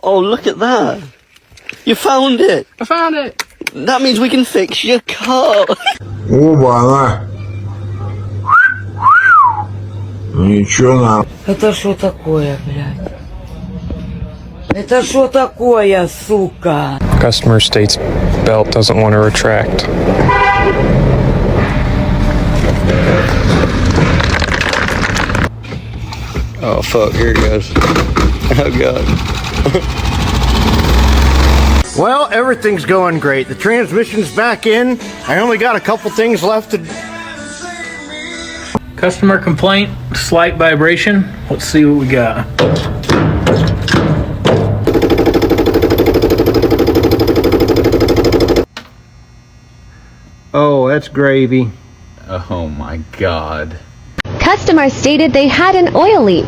Oh, look at that. You found it. I found it. That means we can fix your car. Оба-на! Ничего на... Это что такое, блядь? Это что такое, сука? Customer states belt doesn't want to retract. Oh, fuck. Here it goes. Oh, God. Well, everything's going great. The transmission's back in. I only got a couple things left to... Customer complaint, slight vibration. Let's see what we got. Oh, that's gravy. Oh my God. Customers stated they had an oil leak.